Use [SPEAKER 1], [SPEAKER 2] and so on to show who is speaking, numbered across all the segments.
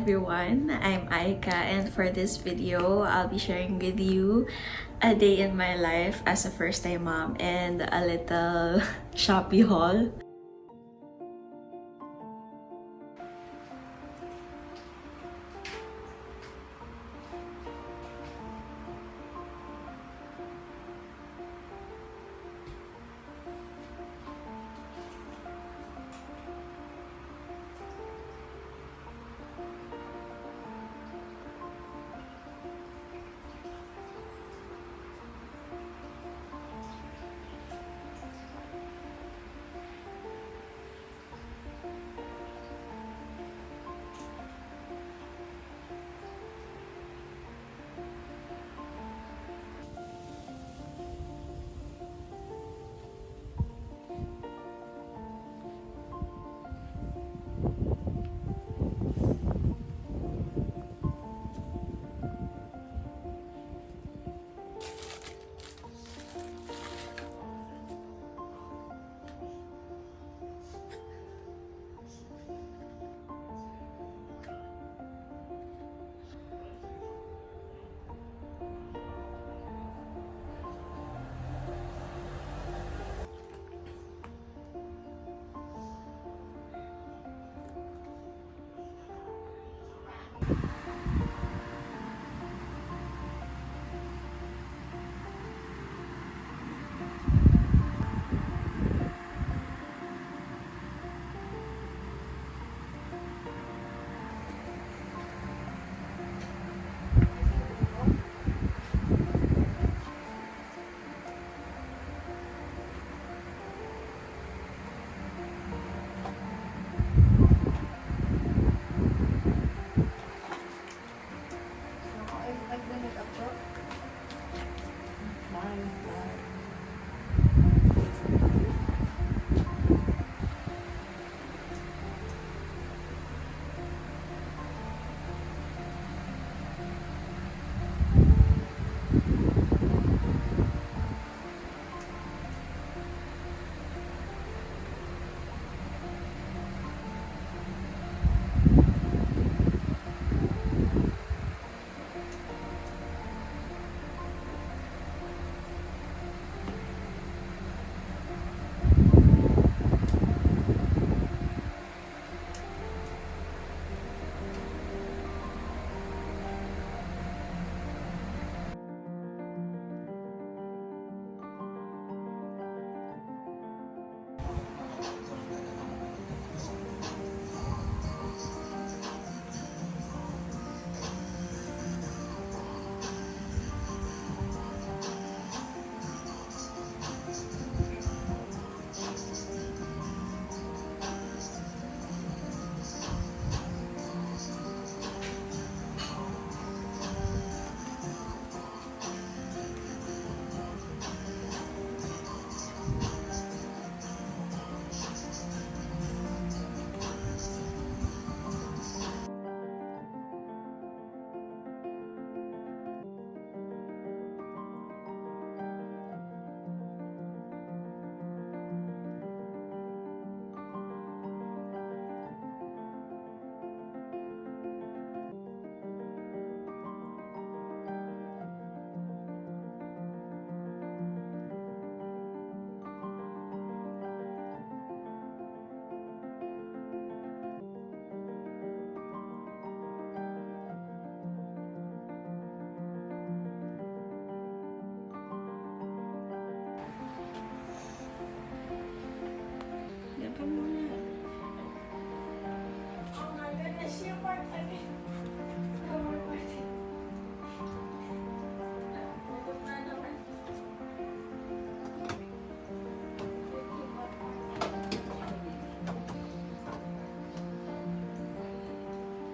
[SPEAKER 1] everyone, I'm Aika, and for this video, I'll be sharing with you a day in my life as a first-time mom and a little Shopee haul.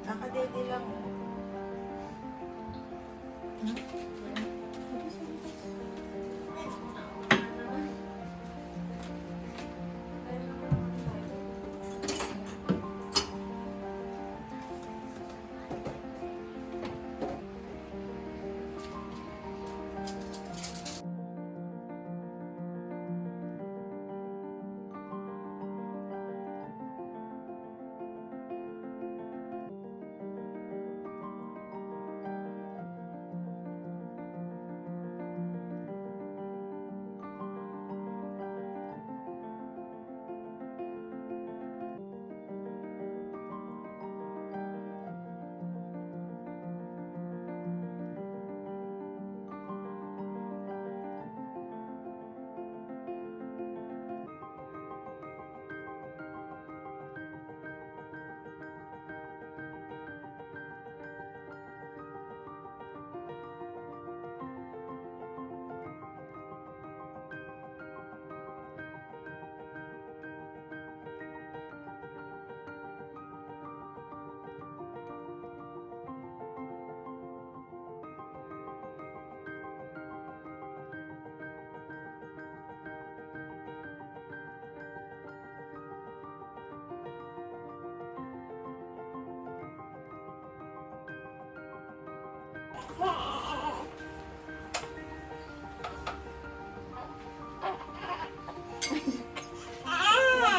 [SPEAKER 2] Nakadede lang.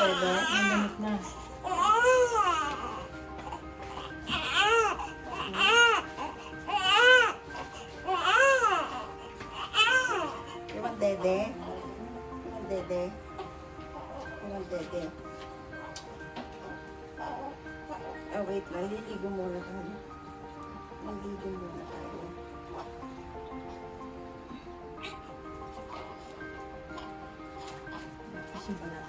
[SPEAKER 2] Bebe, nanamit na. You want dede? You want dede? You want dede? Oh, wait lang. Liligo muna tayo. Liligo muna tayo. Kasi ba na?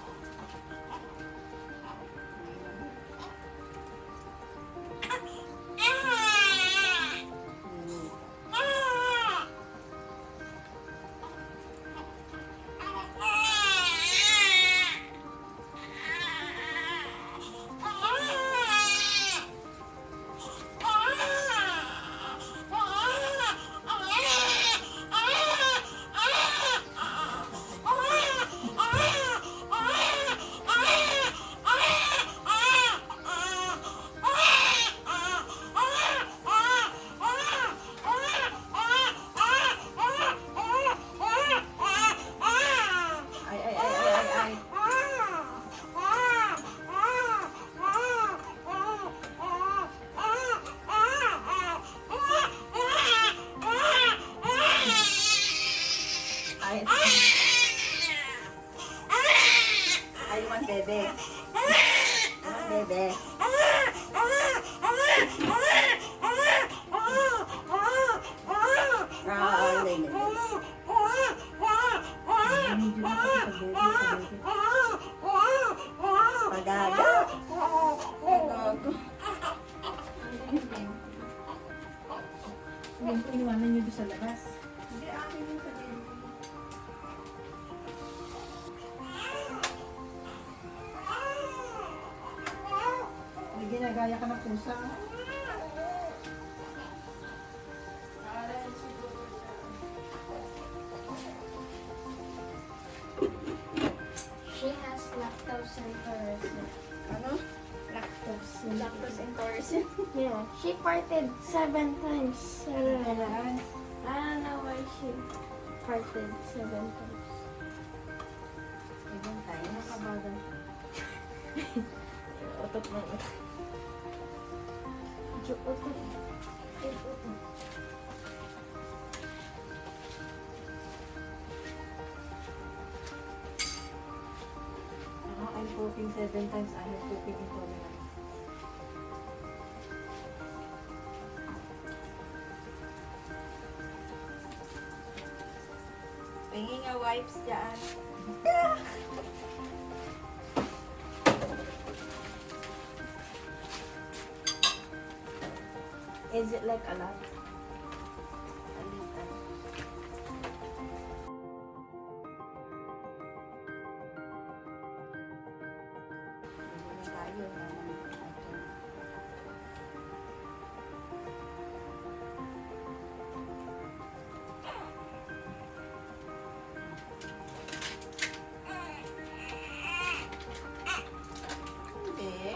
[SPEAKER 2] Ay, man, bebe. Man, bebe. Ah, hindi, hindi. Pagaga. Pagaga.
[SPEAKER 3] Yung iniwanan niyo doon sa labas.
[SPEAKER 2] Hindi, akin yung sabihin.
[SPEAKER 3] May ginagaya ka ng pusa.
[SPEAKER 4] She has lactose intolerance.
[SPEAKER 2] Ano?
[SPEAKER 4] Lactose intolerance. Yeah, she farted 7 times. I don't know why she farted 7 times.
[SPEAKER 2] Ibang tayo.
[SPEAKER 4] Nakabagal. Utot na utot. Utot. Utot.
[SPEAKER 2] I'm pooping 7 times. I have pooping intolerance. Pingin nga wipes dyan.
[SPEAKER 4] Is it like a lot?
[SPEAKER 2] Alitan. Hindi tayo. Hindi.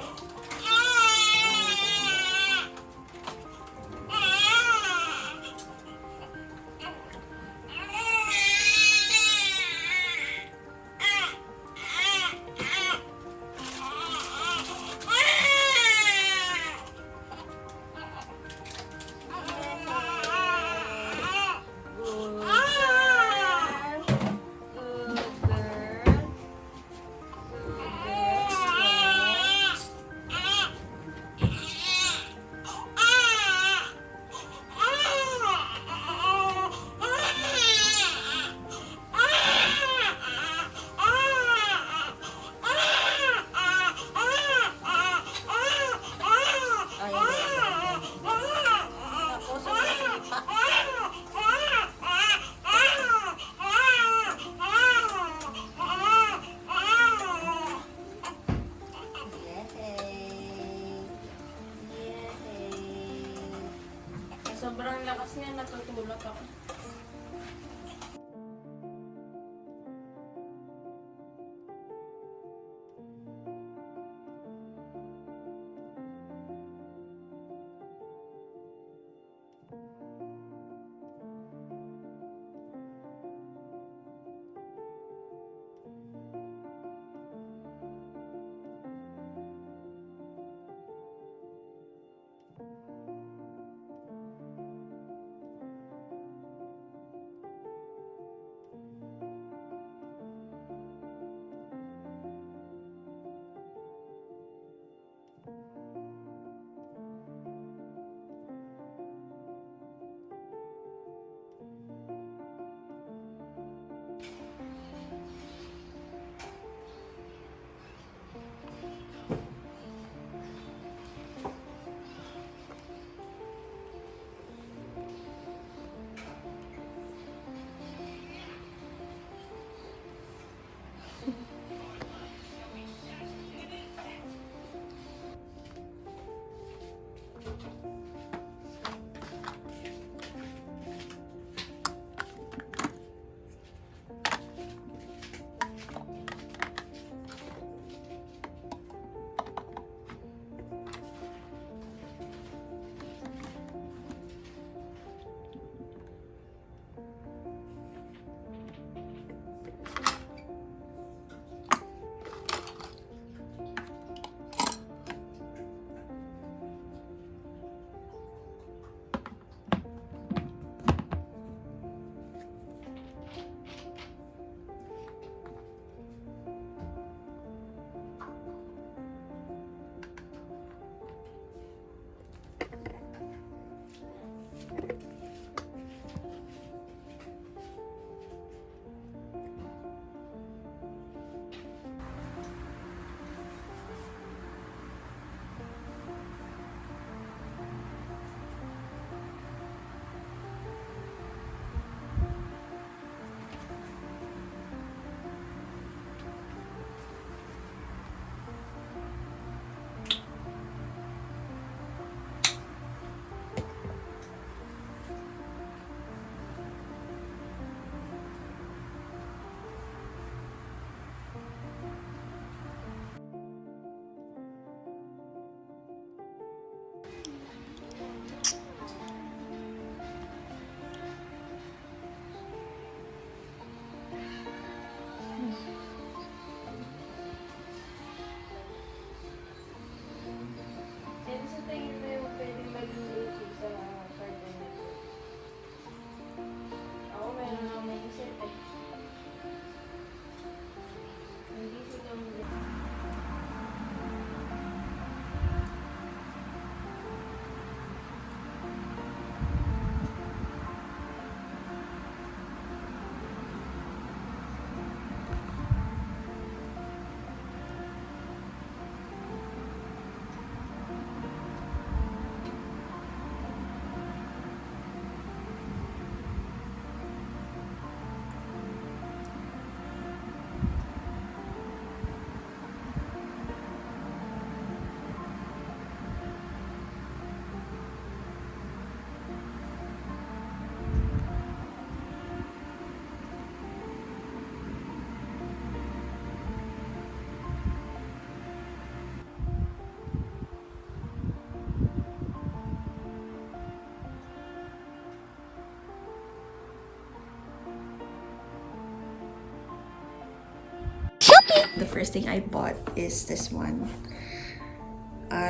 [SPEAKER 1] the first thing I bought is this one.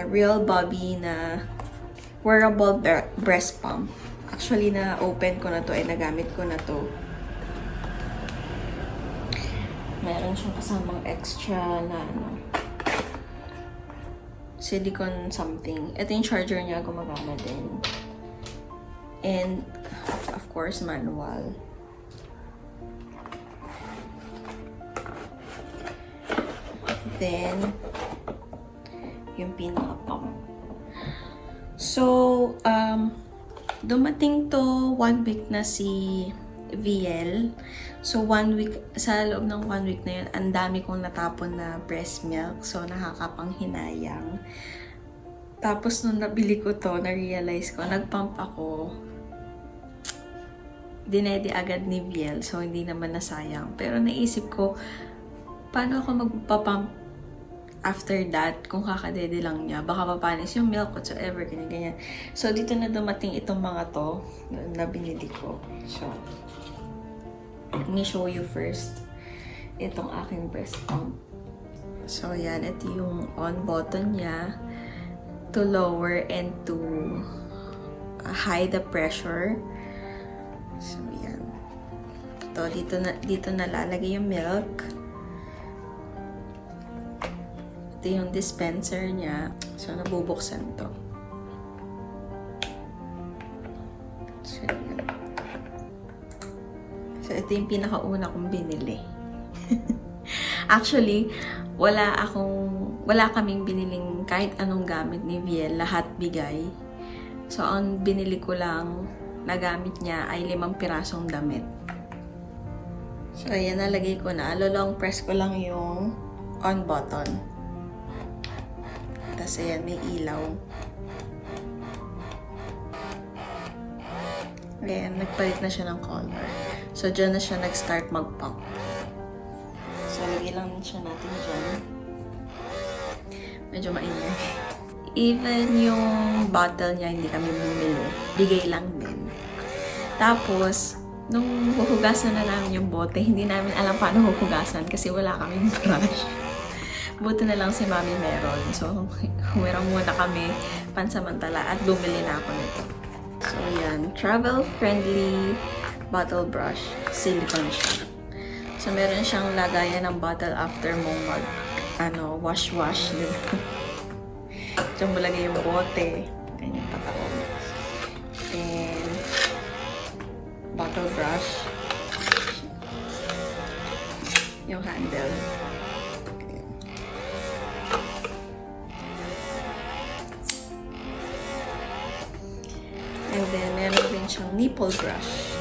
[SPEAKER 1] Real Bobby na wearable breast pump. Actually, na-open ko na to, ay nagamit ko na to. Meron siyang kasamang extra na silicone something. Ito yung charger niya, gumagana din. And, of course, manual. Then, yung pinaka-pump. So, dumating to 1 week na si VL. So, 1 week, sa loob ng 1 week na yun, ang dami kong natapon na breast milk. So, nakakapanghinayang. Tapos, nung nabili ko to, na-realize ko, nagpump ako. Dinedi agad ni VL. So, hindi naman nasayang. Pero naisip ko, paano ako magpapump after that, kung kakadede lang niya, baka mapanis yung milk, whatsoever, ganyan-ganyan. So, dito na dumating itong mga to na binili ko. So, let me show you first itong aking breast pump. So, yan. Ito yung on button niya to lower and to high the pressure. So, yan. Ito, dito na lalagay yung milk. Ito yung dispenser niya. So, nabubuksan to. So, yan. So, ito yung pinakauna kong binili. Actually, wala kaming biniling kahit anong gamit ni VL. Lahat bigay. So, ang binili ko lang na gamit niya ay 5 pirasong damit. So, ayan, nalagay ko na. Long press ko lang yung on button. Tapos, ayan, may ilaw. Ayan, nagpalit na siya ng color. So, dyan na siya nag-start mag-pump. So, lagay lang siya natin dyan. Medyo maingay. Even yung bottle niya, hindi kami bumili. Bigay lang din. Tapos, nung huhugasan na namin yung bote, hindi namin alam paano huhugasan kasi wala kaming brush. Buti na lang si Mami meron. So, humirang muna kami pansamantala at bumili na ako nito. So, yan. Travel-friendly bottle brush. Silicone siya. So, meron siyang lagayan ng bottle after mong wash-wash. Diyan mo lagay yung bote. Ganyan pataon. And, bottle brush. Yung handle. And then, meron din siyang nipple brush.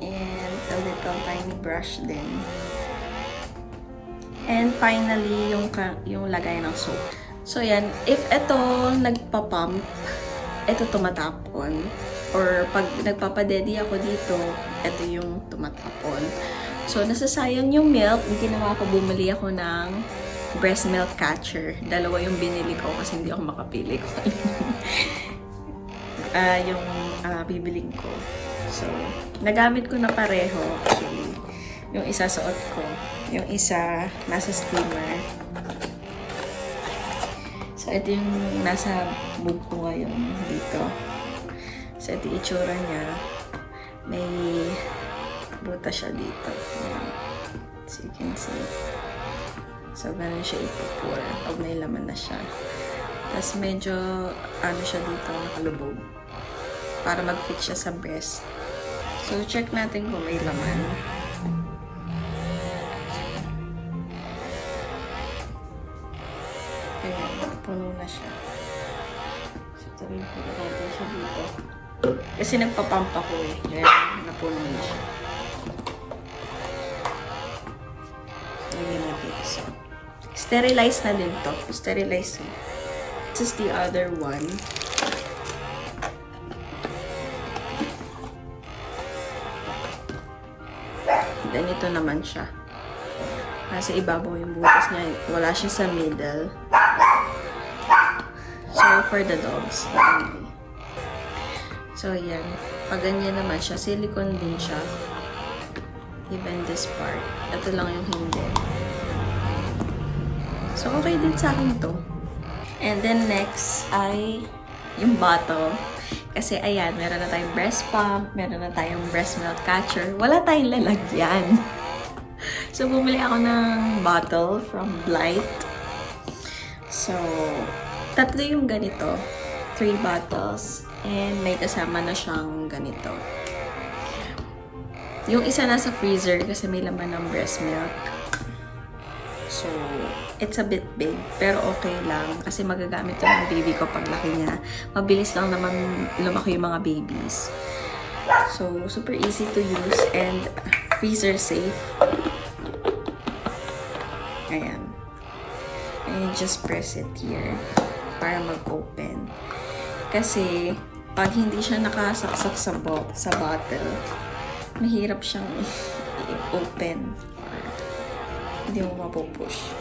[SPEAKER 1] And a little tiny brush din. And finally, yung lagay ng soap. So, yan. If ito nagpa-pump, ito tumatapon. Or pag nagpapadedi ako dito, ito yung tumatapon. So, nasasayang yung milk. Ginawa ko, bumili ako ng breast milk catcher. Dalawa yung binili ko kasi hindi ako makapili ko. Yung bibiling ko. So, nagamit ko na pareho actually. Yung isa suot ko. Yung isa nasa steamer. So, ito yung nasa boob ko ngayon dito. So, ito yung itsura niya. May buta siya dito. Ayan. So, you can see. So, ganun siya ipupur pag may laman na siya. Tapos, medyo, siya dito, nakalubog. Para mag-fit siya sa breast. So, check natin kung may laman. Ayan, puno na siya. So, tarin po natin siya dito. Kasi nagpapump ako eh. Kaya, napuno na siya. Lagyan natin isa. Sterilize na din to. Sterilize na. This is the other one. Then, ito naman siya. Nasa ibabaw yung butas niya. Wala siya sa middle. So, for the dogs. Okay. So, yan. Pag ganyan naman siya, silicone din siya. Even this part. Ito lang yung hindi. So, okay din sa akin to. And then next ay yung bottle. Kasi ayan, meron na tayong breast pump, meron na tayong breast milk catcher. Wala tayong lalagyan. So, bumili ako ng bottle from Blight. So, 3 yung ganito. 3 bottles. And may kasama na siyang ganito. Yung isa nasa freezer kasi may laman ng breast milk. So, it's a bit big. Pero okay lang. Kasi magagamit ko ng baby ko pag laki niya. Mabilis lang naman lumaki yung mga babies. So, super easy to use and freezer safe. Ayan. And just press it here para mag-open. Kasi, pag hindi siya nakasaksak sa bottle, mahirap siyang i-open. Hindi mo mapupush.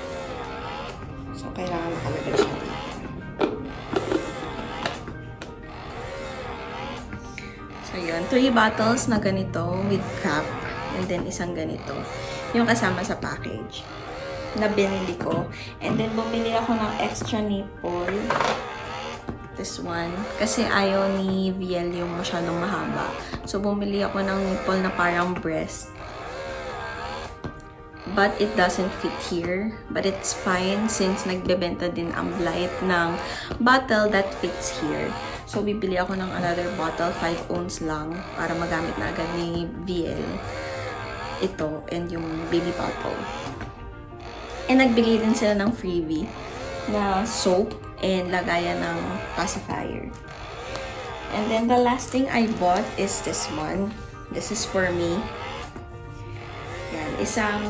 [SPEAKER 1] So, kailangan nakalagay siya dito. So, yun. 3 bottles na ganito with cap. And then, isang ganito. Yung kasama sa package na binili ko. And then, bumili ako ng extra nipple. This one. Kasi ayaw ni VL yung masyadong mahaba. So, bumili ako ng nipple na parang breast. But it doesn't fit here. But it's fine since nagbebenta din ang Blight ng bottle that fits here. So, bibili ako ng another bottle, 5 ounce lang, para magamit na agad ni VL. Ito, and yung baby bottle. And nagbigay din sila ng freebie na soap and lagayan ng pacifier. And then the last thing I bought is this one. This is for me. Yan, isang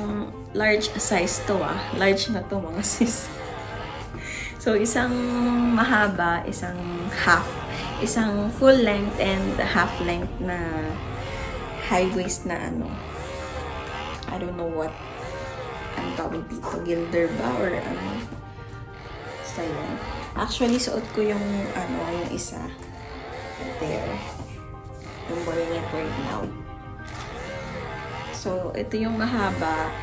[SPEAKER 1] large size to Large na to mga sis. So, isang mahaba, isang half. Isang full length and half length na high waist na ano. I don't know what ang tawag dito. Gilder ba? Or ano? Basta yun. Actually, suot ko yung yung isa. There. Yung wearing it right now. So, ito yung mahaba.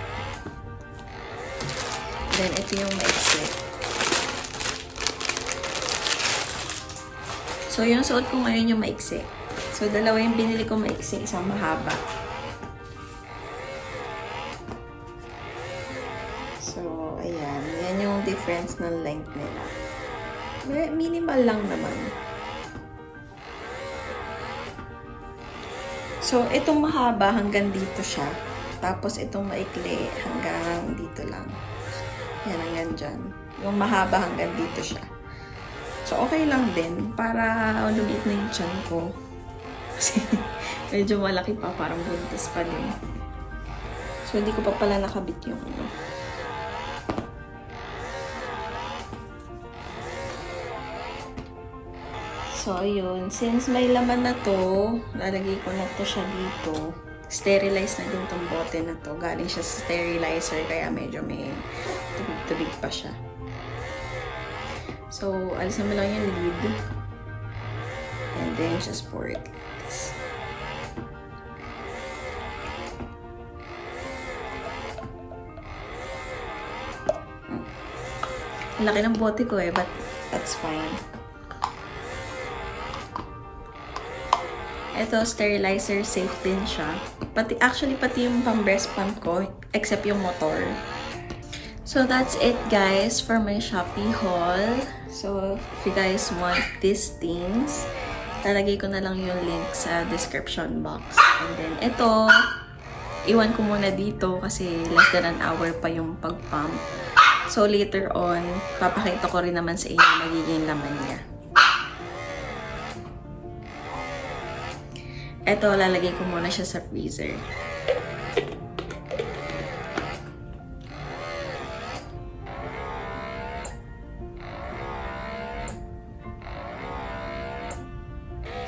[SPEAKER 1] Then, ito yung maiksi. So, yung suot ko ngayon yung maiksi. So, dalawa yung binili ko maiksi, isang mahaba. So, ayan. Yan yung difference ng length nila. Minimal lang naman. So, itong mahaba hanggang dito siya. Tapos, itong maikli hanggang dito lang. Yan, hanggang dyan. Yung mahaba hanggang dito siya. So, okay lang din. Para lumiit na yung tiyan ko. Kasi, medyo malaki pa. Parang buntis pa din. So, hindi ko pa pala nakabit yung So, ayun. Since may laman na to, lalagay ko na to siya dito. Sterilize na din tong bote na to. Galing siya sa sterilizer, kaya medyo may tubig-tubig pa siya. So, alisan mo lang yung lid. And then, just pour it like this. Ang laki ng bote ko but that's fine. Ito, sterilizer safe din siya. Pati yung pang breast pump ko, except yung motor. So, that's it guys for my Shopee haul. So, if you guys want these things, lalagay ko na lang yung link sa description box. And then, ito, iwan ko muna dito kasi less than an hour pa yung pag-pump. So, later on, papakita ko rin naman sa inyo magiging laman niya. Ito, lalagay ko muna siya sa freezer.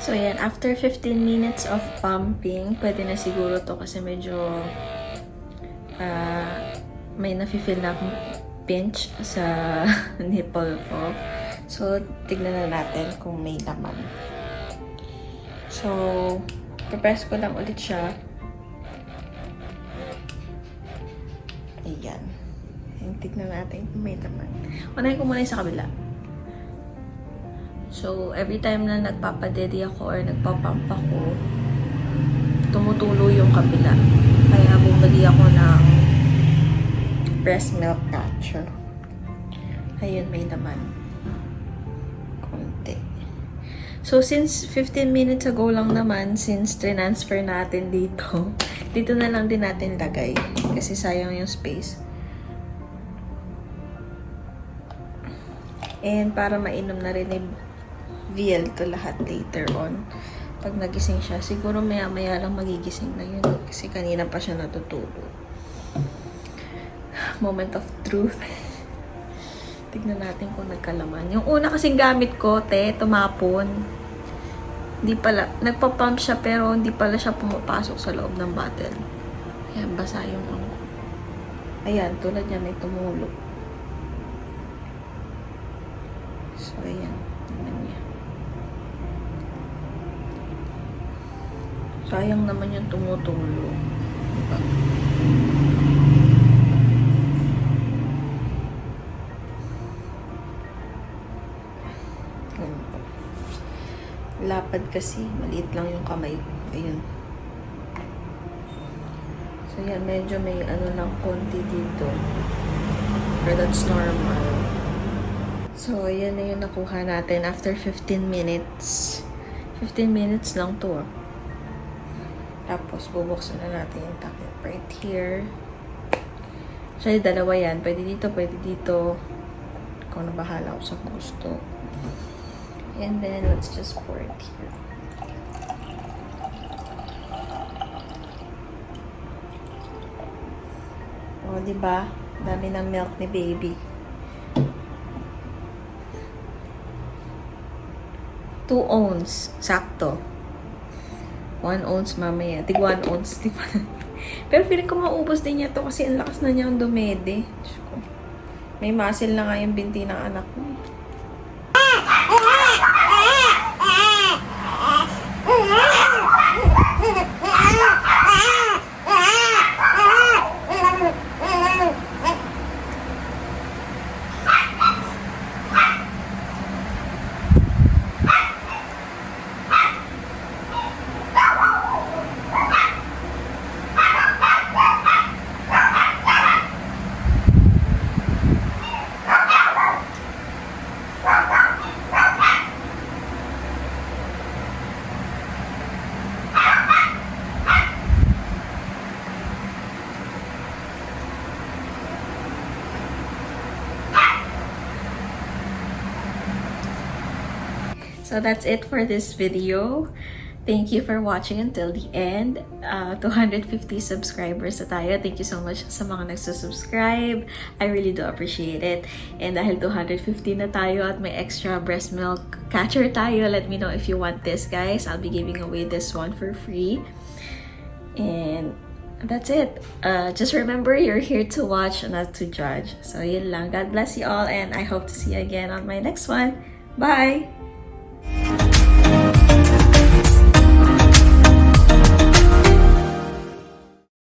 [SPEAKER 1] So, yan. After 15 minutes of pumping, pwede na siguro to kasi medyo may nafe-feel na akong pinch sa nipple ko. So, tignan na natin kung may laman. So, press ko lang ulit siya. Ayan. Ayan, tignan natin kung may laman. Unahin ko muna yung sa kabila. So, every time na nagpapadedi ako or nagpapump ako, tumutulo yung kabila. Kaya bumili ako ng breast milk catcher. Ayun, may laman. Konti. So, since 15 minutes ago lang naman, since transfer natin dito, dito na lang din natin lagay. Kasi sayang yung space. And para mainom na rin ni VL to lahat later on. Pag nagising siya, siguro maya-maya lang magigising na yun. Kasi kanina pa siya natutulog. Moment of truth. Tignan natin kung nagkalaman. Yung una kasing gamit ko, tumapon. Hindi pala, nagpa-pump siya pero hindi pala siya pumapasok sa loob ng bottle. Ayan, basa yung ano. Ayan, tulad niya may tumulo. So, ayan. Tignan niya. Sayang naman yung tumutulo. Diba? Lapad kasi. Maliit lang yung kamay ko. Ayun. So, yan. Medyo may ano lang konti dito. But that's normal. So, ayan na yung nakuha natin after 15 minutes. 15 minutes lang to. Tapos, bubuksan na natin yung takip right here. Actually, dalawa yan. Pwede dito, pwede dito. Ikaw na bahala ko sa gusto. And then, let's just pour it here. O, diba? Dami ng milk ni baby. 2 ounce. Sakto. 1 ounce mamaya. Tig 1 ounce, diba? Pero feeling ko maubos din niya to kasi ang lakas na niyang dumede. Diyos ko. May muscle na nga yung binti ng anak ko. So that's it for this video. Thank you for watching until the end. 250 subscribers na tayo. Thank you so much sa mga nagsusubscribe. I really do appreciate it. And dahil 250 na tayo at may extra breast milk catcher tayo, let me know if you want this, guys. I'll be giving away this one for free. And that's it. Just remember, you're here to watch, not to judge. So yun lang. God bless you all and I hope to see you again on my next one. Bye!